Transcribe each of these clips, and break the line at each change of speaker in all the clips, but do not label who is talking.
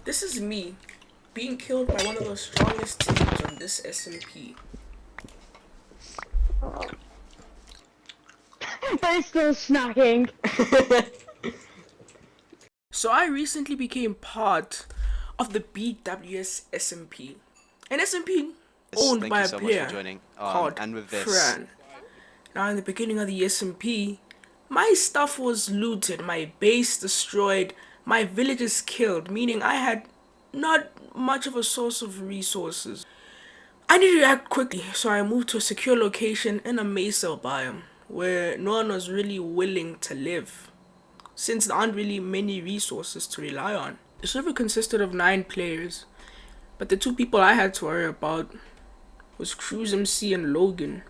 This is me being killed by one of the strongest teams on this SMP.
They're still snacking.
So I recently became part of the BWS SMP. An SMP owned
Thank
by
you
a
so much for
player
joining.
called
And with this,
Fran. Now in the beginning of the SMP, my stuff was looted, my base destroyed, my villages killed, meaning I had not much of a source of resources. I needed to act quickly, so I moved to a secure location in a mesa biome where no one was really willing to live, since there aren't really many resources to rely on. The server consisted of 9 players, but the 2 people I had to worry about was Cruise MC and Logan.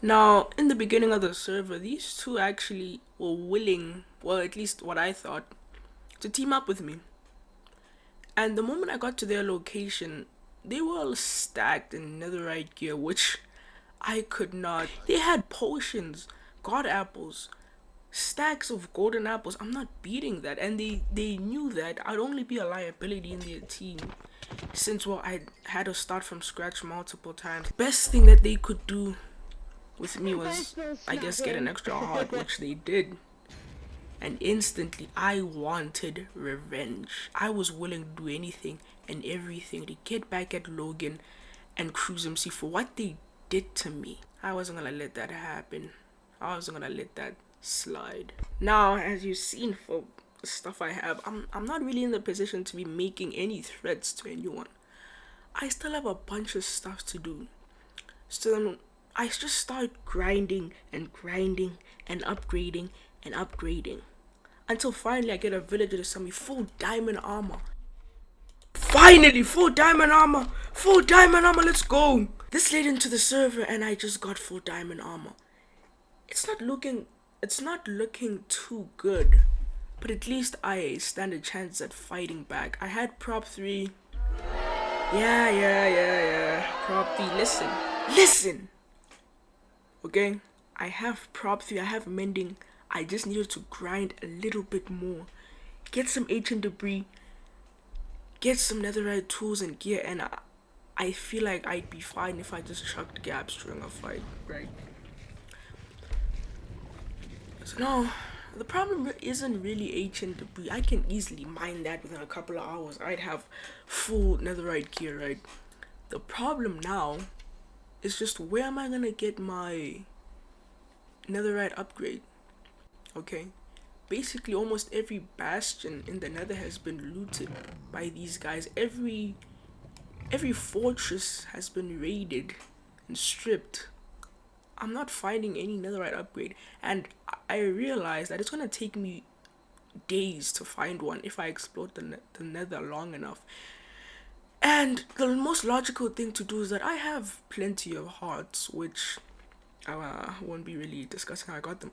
Now, in the beginning of the server, these 2 actually were willing, well, at least what I thought, to team up with me. And the moment I got to their location, they were all stacked in netherite gear, which I could not. They had potions, god apples, stacks of golden apples. I'm not beating that. And they knew that I'd only be a liability in their team, since, well, I had to start from scratch multiple times. Best thing that they could do with me was, I guess, get an extra heart, which they did. And instantly, I wanted revenge. I was willing to do anything and everything to get back at Logan and Cruise MC for what they did to me. I wasn't gonna let that happen. I wasn't gonna let that slide. Now, as you've seen for the stuff I have, I'm not really in the position to be making any threats to anyone. I still have a bunch of stuff to do. So then I just started grinding and grinding and upgrading and upgrading. Until finally I get a villager to sell me full diamond armor. Finally, full diamond armor! Full diamond armor, let's go! This led into the server and I just got full diamond armor. It's not looking too good. But at least I stand a chance at fighting back. I had prop 3. Yeah. Prop 3, listen! Okay? I have prop 3, I have mending. I just needed to grind a little bit more. Get some ancient debris. Get some netherite tools and gear, and I feel like I'd be fine if I just chucked gaps during a fight, right? So no, the problem isn't really ancient debris. I can easily mine that within a couple of hours. I'd have full netherite gear, right? The problem now is just where am I gonna get my netherite upgrade? Okay, basically almost every bastion in the nether has been looted by these guys. Every fortress has been raided and stripped. I'm not finding any netherite upgrade, and I realize that it's gonna take me days to find one if I explore the nether long enough. And the most logical thing to do is that I have plenty of hearts, which I won't be really discussing how I got them.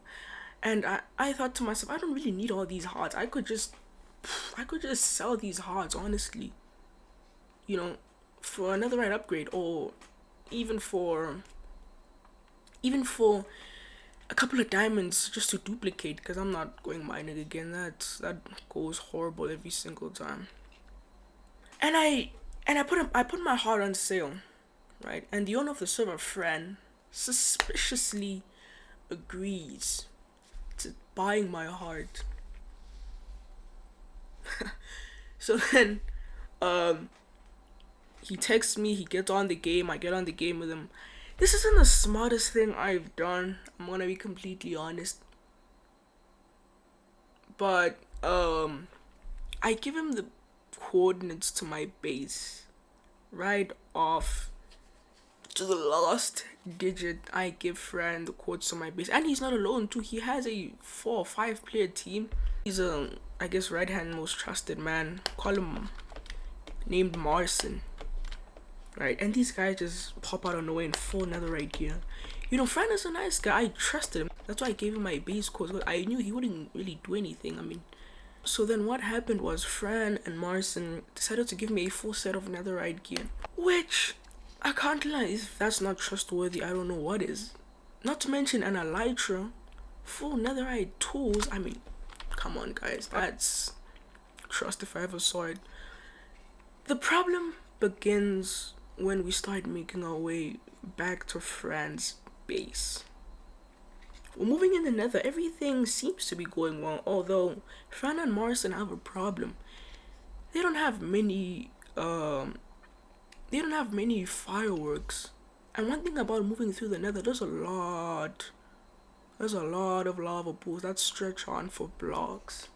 And I thought to myself, I don't really need all these hearts. I could just sell these hearts, honestly. You know, for another right upgrade, or even for a couple of diamonds just to duplicate, because I'm not going mining again. That goes horrible every single time. And I put my heart on sale, right? And the owner of the server, Fran, suspiciously agrees to buying my heart. So then he texts me, he gets on the game, I get on the game with him. This isn't the smartest thing I've done, I'm gonna be completely honest. But I give him the coordinates to my base right off. To the last digit, I give Fran the codes to my base. And he's not alone too. He has a 4 or 5 player team. He's I guess, right hand most trusted man. Call him named Marson. Right, and these guys just pop out of nowhere in full netherite gear. You know, Fran is a nice guy. I trusted him. That's why I gave him my base codes. But I knew he wouldn't really do anything. I mean, so then what happened was Fran and Marson decided to give me a full set of netherite gear, which I can't lie, if that's not trustworthy, I don't know what is. Not to mention an elytra, full netherite tools. I mean, come on guys, that's trust if I ever saw it. The problem begins when we start making our way back to Fran's base. We're moving in the nether. Everything seems to be going well, although Fran and Morrison have a problem. They don't have many fireworks. And one thing about moving through the nether, there's a lot of lava pools that stretch on for blocks.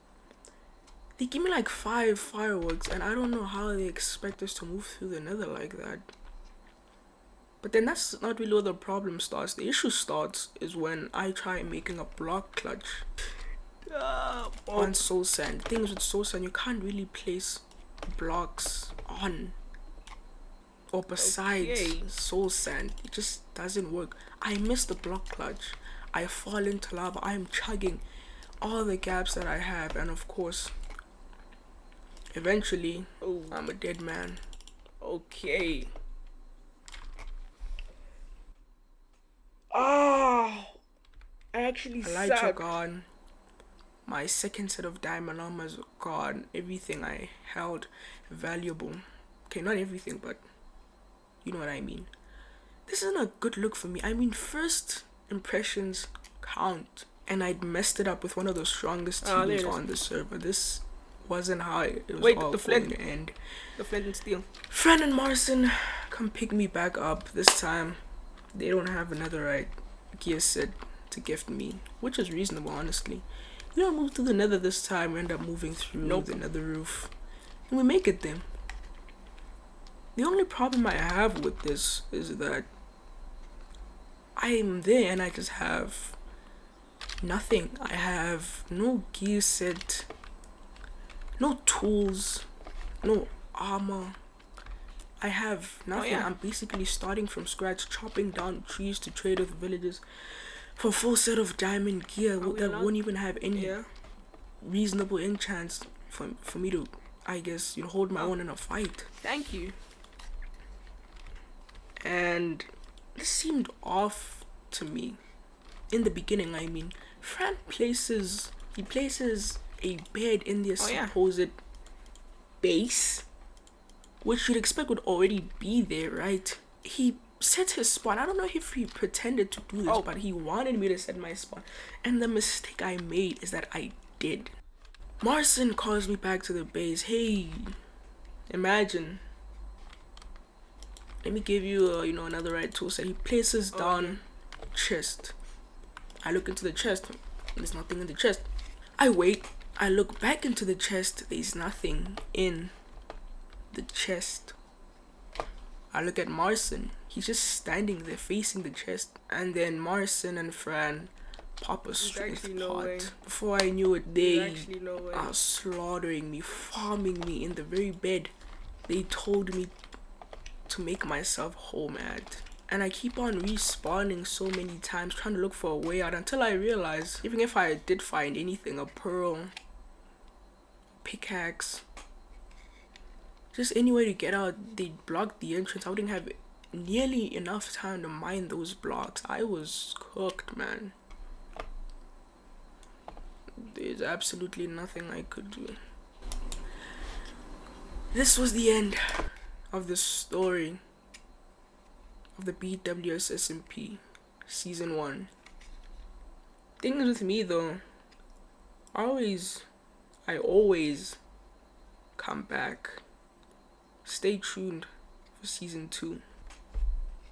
They give me like 5 fireworks, and I don't know how they expect us to move through the nether like that. But then that's not really where the problem starts. The issue starts is when I try making a block clutch on soul sand. Things with soul sand, you can't really place blocks on or besides soul sand. It just doesn't work. I miss the block clutch. I fall into lava. I'm chugging all the gaps that I have, and of course, eventually, I'm a dead man. Okay.
Oh, I actually
Lights are
suck.
gone. My second set of diamond armor is gone. Everything I held valuable. Okay, not everything, but you know what I mean. This isn't a good look for me. I mean, first impressions count. And I'd messed it up with one of the strongest teams on the server. This wasn't how it was all going to end.
The flint and steel.
Fran and Morrison come pick me back up. This time, they don't have another gear set to gift me, which is reasonable, honestly. We don't move through the nether this time. We end up moving through the nether roof. And we make it there. The only problem I have with this is that I'm there and I just have nothing. I have no gear set, no tools, no armor. I have nothing. I'm basically starting from scratch, chopping down trees to trade with villagers for a full set of diamond gear that won't even have any reasonable enchants for me to, I guess, hold my own in a fight.
Thank you.
And this seemed off to me. In the beginning, I mean. Fran places a bed in their supposed base, which you'd expect would already be there, right? He set his spawn. I don't know if he pretended to do this, but he wanted me to set my spawn. And the mistake I made is that I did. Morrison calls me back to the base. Hey, imagine. Let me give you, another right tool set. He places down chest. I look into the chest. There's nothing in the chest. I wait. I look back into the chest. There's nothing in the chest. I look at Morrison. He's just standing there facing the chest. And then Morrison and Fran pop a strength pot. Before I knew it, they are slaughtering me, farming me in the very bed they told me to make myself home at. And I keep on respawning so many times, trying to look for a way out, until I realize, even if I did find anything, a pearl, pickaxe, just any way to get out, they blocked the entrance. I wouldn't have nearly enough time to mine those blocks. I was cooked, man. There's absolutely nothing I could do. This was the end of the story of the BWS SMP Season 1. Things with me though, I always come back. Stay tuned for Season 2.